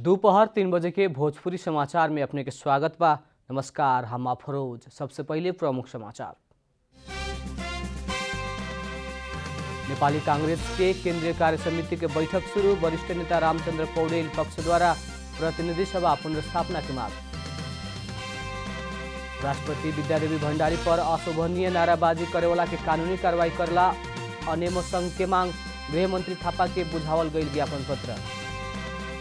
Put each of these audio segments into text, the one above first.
दोपहर 3 बजे के भोजपुरी समाचार में अपने के स्वागत बा। नमस्कार, हम अफरोज। सबसे पहले प्रमुख समाचार। नेपाली कांग्रेस के केंद्रीय कार्य समिति के बैठक शुरू। वरिष्ठ नेता रामचंद्र पौडेल पक्ष द्वारा प्रतिनिधि सभा पुनर्स्थापना की मांग। राष्ट्रपति विद्यादेवी भंडारी पर अशोभनीय नाराबाजी करेवाला के कानूनी कार्रवाई करला अनेम संघ के मांग। गृह मंत्री थापा के बुझावल गई ज्ञापन पत्र।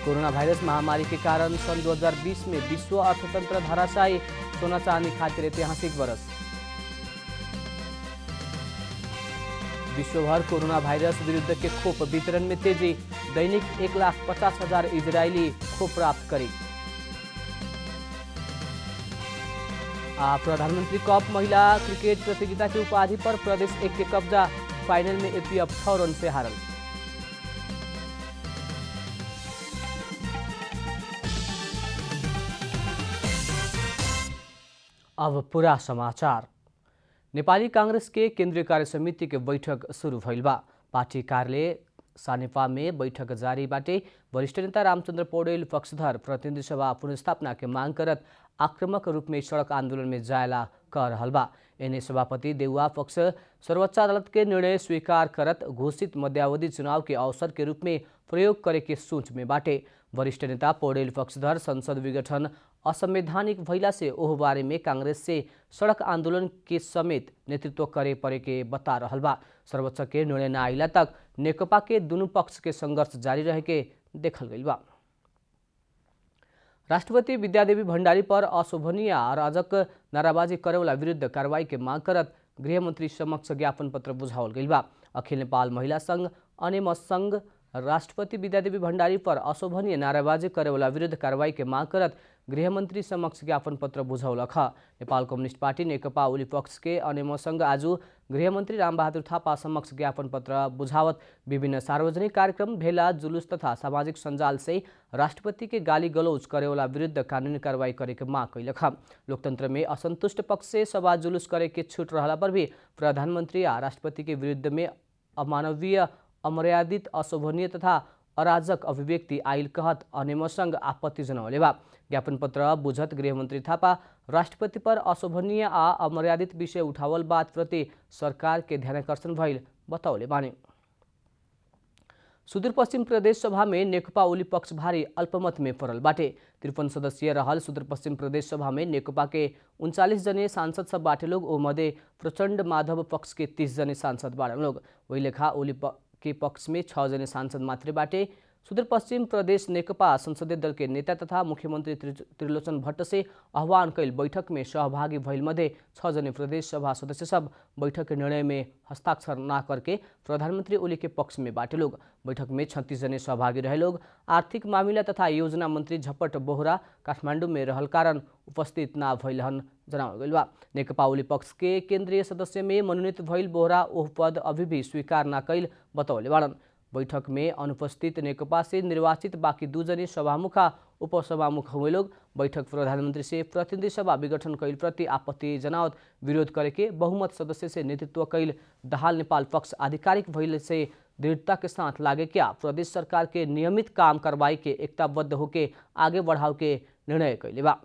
कोरोना वायरस महामारी के कारण सन 2020 में विश्व अर्थतंत्र धराशायी। सोना चांदी खातिर ऐतिहासिक वर्ष। विश्वभर कोरोना वायरस विरुद्ध के खोप वितरण में तेजी। दैनिक 1,50,000 इजरायली खोप प्राप्त करी। प्रधानमंत्री कप महिला क्रिकेट प्रतियोगिता की उपाधि पर प्रदेश 1 के कब्जा। फाइनल में एपीएफ 6 रन से हारल। अब पूरा समाचार। नेपाली कांग्रेस के केंद्रीय कार्य समिति के बैठक शुरू भइल बा। पार्टी कार्यालय सानेपा में बैठक जारी बाटे। वरिष्ठ नेता रामचंद्र पौडेल पक्षधर प्रतिनिधि सभा पुनर्स्थापना के मांग करत आक्रामक रूप में सड़क आंदोलन में जायला कर रहल बा। एने सभापति देउवा पक्ष सर्वोच्च अदालत के निर्णय स्वीकार करत घोषित मध्यावधि चुनाव के अवसर के रूप में प्रयोग करे के सोच में बाटे। वरिष्ठ नेता पौडेल पक्षधर संसद विघटन असंवैधानिक भइला से ओह बारे में कांग्रेस से सड़क आंदोलन के समेत नेतृत्व करे परे के बता रहल बा। सर्वोच्च के निर्णय न आइला तक नेकपा के दुनू पक्ष के संघर्ष जारी रहे के देखल गइल बा। राष्ट्रपति विद्यादेवी भंडारी पर अशोभनीय अराजक नाराबाजी करेवाला विरुद्ध कार्रवाई के मांग करत गृह मंत्री समक्ष ज्ञापन पत्र बुझावल गइल बा। अखिल नेपाल महिला संघ अनेम संघ राष्ट्रपति विद्यादेवी भंडारी पर अशोभनीय नाराबाजी करेवाला विरुद्ध कार्रवाई के मांग करत गृह मंत्री समक्ष ज्ञापन पत्र बुझौलख। नेपाल कम्युनिस्ट पार्टी नेकपा ओली पक्ष के अनेम संघ आज गृह मंत्री रामबहादुर थापा समक्ष ज्ञापन पत्र बुझावत विभिन्न सार्वजनिक कार्यक्रम, भेला, जुलूस तथा सामाजिक सञ्जाल से राष्ट्रपति के गाली गलौज करेवाला विरुद्ध कानूनी कार्रवाई करे के मांग कैलख। लोकतंत्र में असंतुष्ट पक्ष से सभा जुलूस करे के छूट रहला पर भी प्रधानमंत्री आ राष्ट्रपति के विरुद्ध में अमानवीय, अमर्यादित, अशोभनीय तथा अराजक अभिव्यक्ति आइल कहत अनेम संघ आपत्ति जनावले बा। ज्ञापन पत्र बुझत गृहमंत्री थापा राष्ट्रपति पर अशोभनीय आ अमर्यादित विषय उठावल बात प्रति सरकार के ध्यानाकर्षण भइल बताउले बानी। सुदूरपश्चिम प्रदेश सभा में नेकपा ओली पक्ष भारी अल्पमत में पड़ल बाटे। 53 सदस्यीय रहल सुदूरपश्चिम प्रदेश सभा में नेकपा के 39 जने सांसद सब बाटे लोग। ओ मध्य प्रचंड माधव पक्ष के 30 जने सांसद बाड़न लोग। वही लेखा ओली के पक्ष में 6 जने सांसद मात्र बाटे। सुदूरपश्चिम प्रदेश नेकपा संसदीय दल के नेता तथा मुख्यमंत्री त्रिलोचन भट्ट से आह्वान कैल बैठक में सहभागी भइल मध्य 6 जने प्रदेश सभा सदस्य सब बैठक के निर्णय में हस्ताक्षर न करके प्रधानमंत्री ओली के पक्ष में बाटे लोग। बैठक में 36 जने सहभागी रहे लोग। आर्थिक मामिला तथा योजना मंत्री झपट बोहरा काठमांडू में रहल कारण उपस्थित न भइलहन जनावल गइल बा। नेकपा ओली पक्ष के केंद्रीय सदस्य में मनोनीत भइल बोहरा ओह पद अभी भी स्वीकार न कैल बतौले बाड़न। बैठक में अनुपस्थित नेकपा से निर्वाचित बाकी 2 जने सभामुख आ उपसभामुख हुए लोग। बैठक प्रधानमंत्री से प्रतिनिधि सभा विघटन कैल प्रति आपत्ति जनावत विरोध करे के बहुमत सदस्य से नेतृत्व कैल दाहाल नेपाल पक्ष आधिकारिक भइल से दृढ़ता के साथ लागे क्या प्रदेश सरकार के नियमित काम कार्रवाई के एकताबद्ध होके आगे बढ़ाव के निर्णय कैले बा।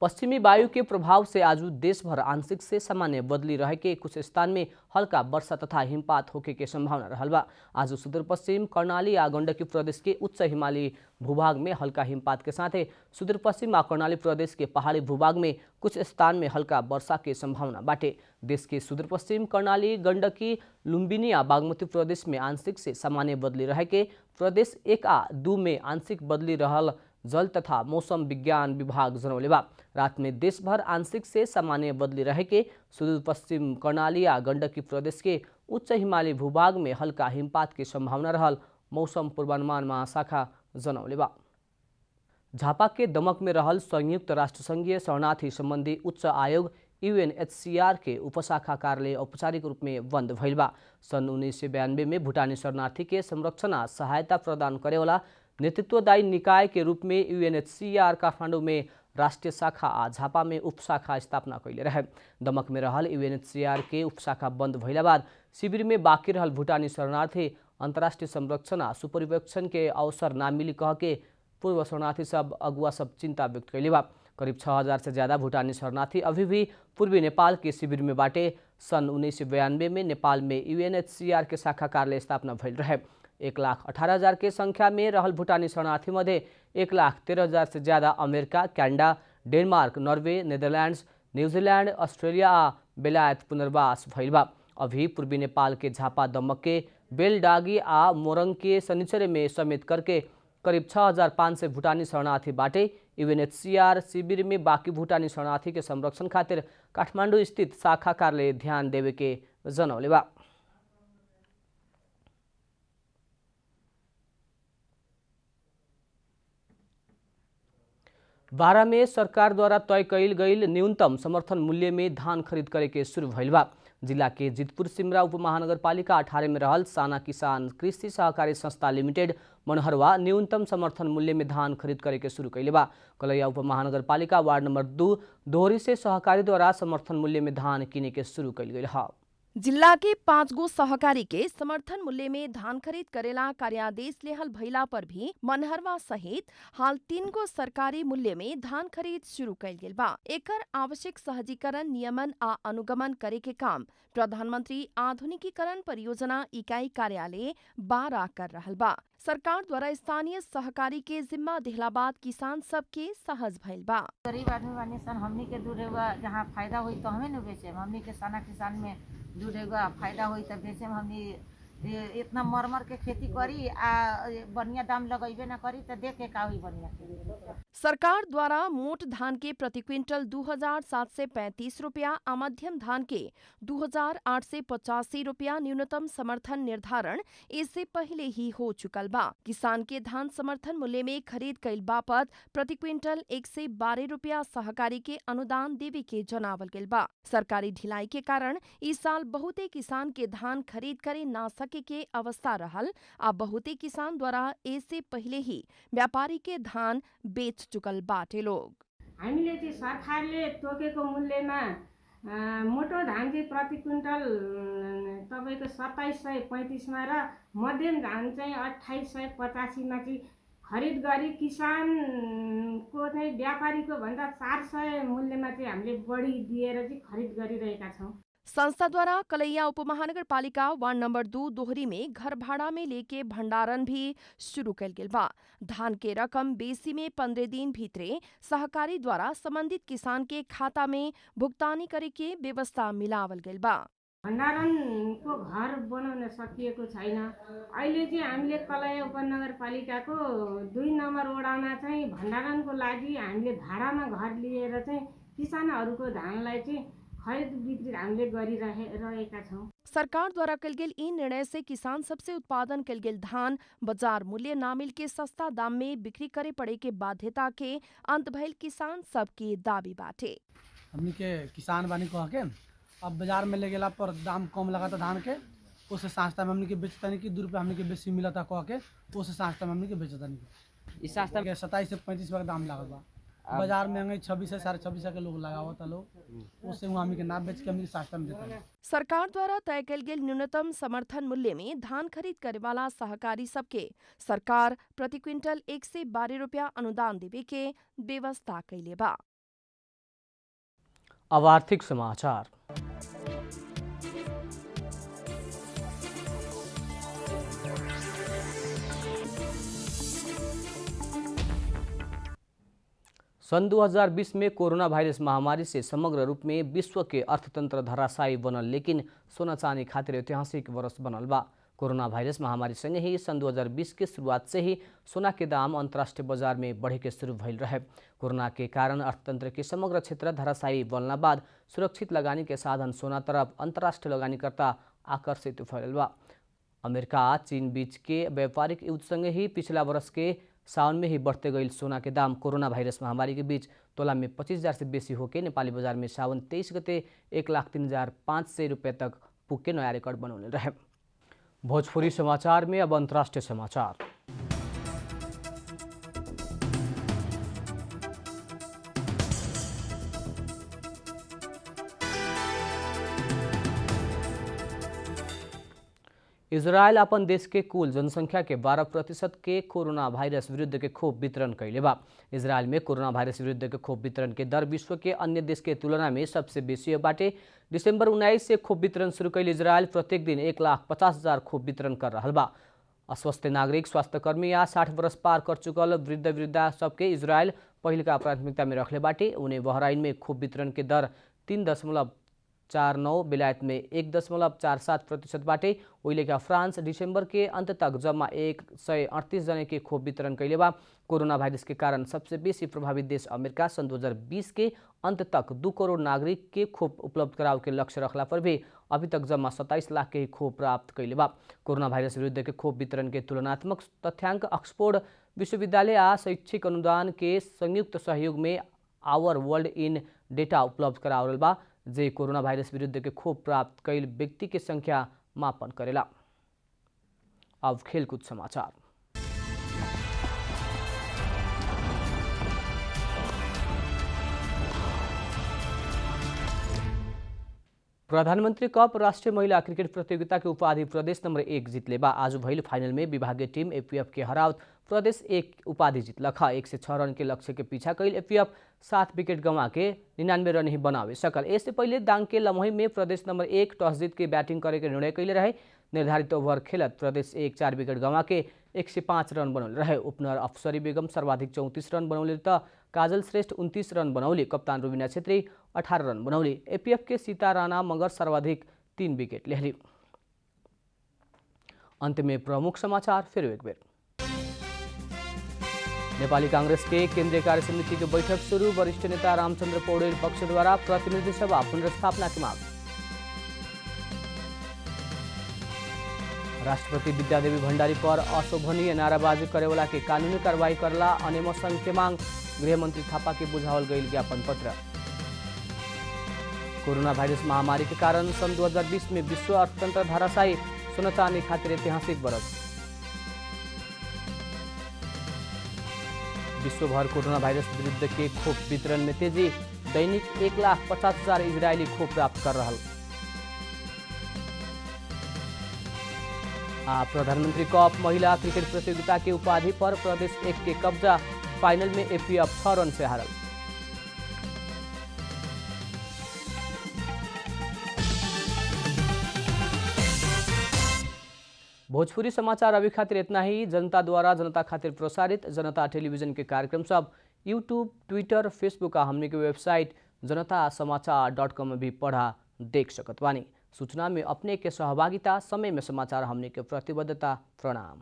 पश्चिमी वायु के प्रभाव से आज देश भर आंशिक से सामान्य बदली रहे के कुछ स्थान में हल्का वर्षा तथा हिमपात होके के संभावना रहल बा। आज सुदूर पश्चिम कर्णाली आ गण्डकी प्रदेश के उच्च हिमाली भूभाग में हल्का हिमपात के साथ सुदूर पश्चिम आ कर्णाली प्रदेश के पहाड़ी भूभाग में कुछ स्थान में हल्का वर्षा के संभावना बाटे। देश के सुदूर पश्चिम कर्णाली, गण्डकी, लुम्बिनी आ बागमती प्रदेश में आंशिक से सामान्य बदली रहे के प्रदेश 1 आ 2 में आंशिक बदली रहल जल तथा मौसम विज्ञान विभाग जनौले बा। रात में देश भर आंशिक से सामान्य बदली रहे के सुदूर पश्चिम कर्णाली आ गण्डकी प्रदेश के उच्च हिमाली भूभाग में हल्का हिमपात की संभावना रहल मौसम पूर्वानुमान महाशाखा जनौले बा। झापा के दमक में रहल संयुक्त राष्ट्र संघीय शरणार्थी संबंधी उच्च आयोग UNHCR के उपशाखा कार्यालय औपचारिक रूप में बंद भइल बा। सन 1992 में भूटानी शरणार्थी के संरक्षण आ सहायता प्रदान करेवाला नेतृत्वदायी निकाय के रूप में UNHCR काठमांडू में राष्ट्रीय शाखा आ झापा में उपशाखा स्थापना कैले रहे। दमक में रहल UNHCR के उपशाखा बंद भइला बाद शिविर में बाकी रहल भूटानी शरणार्थी अंतर्राष्ट्रीय संरक्षण आ सुपरिवेक्षण के अवसर ना मिली कह के पूर्व शरणार्थी सब अगुआ सब चिंता व्यक्त कैले बा। करीब 6000 से ज़्यादा भूटानी शरणार्थी अभी भी पूर्वी नेपाल के शिविर में बाटे। सन 1992 में नेपाल में UNHCR के शाखा कार्यालय स्थापना भइल रहे। 1,18,000 के संख्या में रहल भूटानी शरणार्थी मध्ये 1,13,000 से ज़्यादा America, Canada, Denmark, Norway, Netherlands, New Zealand, Australia आ बेलायत पुनर्वास भइल बा। अभी पूर्वी नेपाल के झापा, दमक्के, बेलडागी आ मोरङ के शनिचरे में समेत करके करीब 6,500 भूटानी शरणार्थी बाटे। UNHCR शिविर में बाकी भूटानी शरणार्थी के संरक्षण खातिर काठमाडौँ स्थित शाखा कार्यालय ध्यान देवे के जनौले बा। बारा में सरकार द्वारा तय कैल गईल न्यूनतम समर्थन मूल्य में धान खरीद करे के शुरू भइल बा। जिला के जितपुर सिमरा उपमहानगरपालिका 18 में रहल साना किसान कृषि सहकारी संस्था लिमिटेड मनहरवा न्यूनतम समर्थन मूल्य में धान खरीद करे के शुरू कैले बा। कलैया उपमहानगरपालिका वार्ड नंबर 2 दोहरी से सहकारी द्वारा समर्थन मूल्य में धान किने के शुरू कैल गईल है। जिल्ला के 5 गो सहकारी के समर्थन मूल्य में धान खरीद करेला कार्यादेश लेहल भइला पर भी मनहरवा सहित हाल 3 गो सरकारी मूल्य में धान खरीद शुरू कैल गेल बा। एकर आवश्यक सहजीकरण, नियमन आ अनुगमन करे के काम प्रधानमंत्री आधुनिकीकरण परियोजना इकाई कार्यालय बारा कर रहल बा। सरकार द्वारा स्थानीय सहकारी के जिम्मा दिहला बाद किसान सबके सहज भइल बा। गरीब आदमी बानी सन, हमनी के दूर हुआ जहाँ फायदा हुई तो हमें न बेचे। हमनी के साना किसान में दूर हुआ फायदा हुई तो बेचे। हमनी इतना मर के खेती करी आ बढ़िया दाम लगेबे ना करी तो देख के का हुई बढ़िया। सरकार द्वारा मोट धान के प्रति क्विंटल 2,735 रुपया आ मध्यम धान के 2,885 रुपया न्यूनतम समर्थन निर्धारण इससे पहले ही हो चुकल बा। किसान के धान समर्थन मूल्य में खरीद कैल बापत प्रति क्विंटल 112 रुपया सहकारी के अनुदान देवे के जनावल गेल बा। सरकारी ढिलाई के कारण इस साल बहुते किसान के धान खरीद करे ना सके के अवस्था रहल आ बहुते किसान द्वारा इससे पहले ही व्यापारी के धान बेच चुकल बाटे लोग। हामीले चाहिँ सरकारले तोकेको मूल्यमा मोटो धान चाहिँ प्रति क्विन्टल तपाईको 2735 मा र मध्यम धान चाहिँ 2885 मा चाहिँ खरिद गरी किसानको चाहिँ व्यापारीको भन्दा 400 मूल्यमा चाहिँ हामीले बढी दिएर चाहिँ खरिद गरिरहेका छौं। संस्था द्वारा कलैया उपमहानगरपालिका वार्ड नंबर 2 दोहरी में घर भाड़ा में लेके भंडारण भी शुरू कैल गेल बा। धान के रकम बेसी में 15 दिन भीतरे सहकारी द्वारा संबंधित किसान के खाता में भुगतानी करे के व्यवस्था मिलावल गेल बा। भण्डारणको घर बनाउन सकिएको छैन। अहिले चाहिँ हामीले कलैया उपमहानगरपालिकाको 2 नम्बर वडामा चाहिँ भण्डारणको लागि हामीले भाडामा घर लिएर चाहिँ किसानहरूको धानलाई चाहिँ खरीद बिक्री हामीले गरिरहेका छौं। सरकार द्वारा कल गेल ई निर्णय से किसान सबसे उत्पादन कल गेल धान बाजार मूल्य ना मिल के सस्ता दाम में बिक्री करे पड़े के बाध्यता के अंत भइल किसान सबके दाबी बाटे। हमनी के किसान बानी कह के अब बाजार में ले गेला पर दाम कम लगाता धान के, उससे सस्ता में हमनी के बेचता नहीं कि 2 रुपया हमनी के बेसी मिलता कह के उससे सस्ता में हमनी के बेचता नहीं। इस सस्ता के 27 से 35 रुपया दाम लागल बा। बाजार में 26 से 26.5 के लोग लगावता लोग, उससे हमनी के ना बेच के हमनी के सस्ता में देता। सरकार द्वारा तय कल गेल न्यूनतम समर्थन मूल्य में धान खरीद करे वाला सहकारी सबके सरकार प्रति क्विंटल 112 रुपया अनुदान देवे के व्यवस्था कैले बा। अब आर्थिक समाचार। सन 2020 में कोरोना वायरस महामारी से समग्र रूप में विश्व के अर्थतंत्र धराशायी बनल, लेकिन सोना चांदी खातिर ऐतिहासिक वर्ष बनल बा। कोरोना वायरस महामारी संगे ही सन 2020 के शुरुआत से ही सोना के दाम अंतर्राष्ट्रीय बाजार में बढ़े के शुरू भइल रहे। कोरोना के कारण अर्थतंत्र के समग्र क्षेत्र धराशायी बनला बाद सुरक्षित लगानी के साधन सोना तरफ अंतर्राष्ट्रीय लगानीकर्ता आकर्षित भइल बा। अमेरिका चीन बीच के व्यापारिक युद्ध संगे ही पिछला वर्ष के सावन में ही बढ़ते गई सोना के दाम कोरोना वायरस महामारी के बीच तोला में 25,000 से बेसी होके नेपाली बाजार में सावन 23 गते 1,03,500 रुपये तक पुग के नया रिकॉर्ड बनौले रहे। भोजपुरी समाचार में अब अंतर्राष्ट्रीय समाचार। इजरायल अपन देश के कुल जनसंख्या के 12% के कोरोना वायरस विरुद्ध के खोप वितरण कैले बा। इजरायल में कोरोना वायरस विरुद्ध के खोप वितरण के दर विश्व के अन्य देश के तुलना में सबसे बेसी बाटे। दिसंबर 19 से खोप वितरण शुरू कैल इजरायल प्रत्येक दिन 1,50,000 खोप वितरण कर रहा बा। अस्वस्थ नागरिक, स्वास्थ्यकर्मी या 60 वर्ष पार कर चुकल वृद्ध वृद्धा सबके इजरायल पहल का प्राथमिकता में रखले बाटे। उन्हें बहराइन में खोप वितरण के दर 3.49, बेलायत में 1.47% बाटे। ओइले का फ्रांस दिसंबर के अंत तक जम्मा 138 जने के खोप वितरण कैले बा। कोरोना वायरस के कारण सबसे बेसी प्रभावित देश अमेरिका सन 2020 के अंत तक 2 करोड़ नागरिक के खोप उपलब्ध कराव के लक्ष्य रखला पर भी अभी तक जम्मा 27 लाख के खोप प्राप्त कैले बा। कोरोना वायरस विरुद्ध के खोप वितरण के तुलनात्मक तथ्याङ्क ऑक्सफोर्ड विश्वविद्यालय आ शैक्षिक अनुदान के संयुक्त सहयोग में आवर वर्ल्ड इन डेटा उपलब्ध करावल बा, जे कोरोना वायरस विरुद्ध के खोप प्राप्त कैल व्यक्ति के संख्या मापन करेला। अब खेलकूद समाचार। प्रधानमंत्री कप राष्ट्रीय महिला क्रिकेट प्रतियोगिता के उपाधि प्रदेश नंबर 1 जीतले बा। आज भइल फाइनल में विभागीय टीम एपीएफ के हरावत प्रदेश 1 उपाधि जीतलक। 106 रन के लक्ष्य के पीछा कैल एपीएफ 7 विकेट गंवा के 99 रन ही बनावे सकल। इससे पहले दांग के लम्होई में प्रदेश नंबर 1 टॉस जीत के बैटिंग करे के निर्णय कैले रहे। निर्धारित ओवर खेलत प्रदेश 1 4 विकेट गंवा के 105 रन बनौले रहे। ओपनर अफसरी बेगम सर्वाधिक 34 रन बनौले त काजल श्रेष्ठ 29 रन बनौले। कप्तान रुबिना छेत्री 18 रन बनौले। एपीएफ के सीता राणा मगर सर्वाधिक 3 विकेट लेहली। अंत में प्रमुख समाचार फिर एक बेर। नेपाली कांग्रेस के केंद्रीय कार्य समिति की बैठक शुरू। वरिष्ठ नेता रामचंद्र पौडेल पक्ष द्वारा प्रतिनिधि सभा पुनर्स्थापना की मांग। राष्ट्रपति विद्यादेवी भण्डारी पर अशोभनीय नाराबाजी करेवाला के कानूनी कार्रवाई करला अनेम संघ के मांग। गृहमंत्री थापा के बुझावल गई ज्ञापन पत्र। कोरोना वायरस महामारी के कारण सन 2020 में विश्व अर्थतंत्र धराशायी, सोना चांदी खातिर ऐतिहासिक बरस। विश्वभर कोरोना वायरस विरुद्ध के खोप वितरण में तेजी। दैनिक 1,50,000 इजरायली खोप प्राप्त कर रहा। प्रधानमंत्री कप महिला क्रिकेट प्रतियोगिता के उपाधि पर प्रदेश 1 के कब्जा। फाइनल में एपीएफ 6 रन से हारल। भोजपुरी समाचार अभी खातिर इतना ही। जनता द्वारा जनता खातिर प्रसारित जनता टेलीविजन के कार्यक्रम सब यूट्यूब, ट्विटर, फेसबुक आ हमने के वेबसाइट जनतासमाचार.com में भी पढ़ा देख सकत बानी। सूचना में अपने के सहभागिता, समय में समाचार हमने के प्रतिबद्धता। प्रणाम।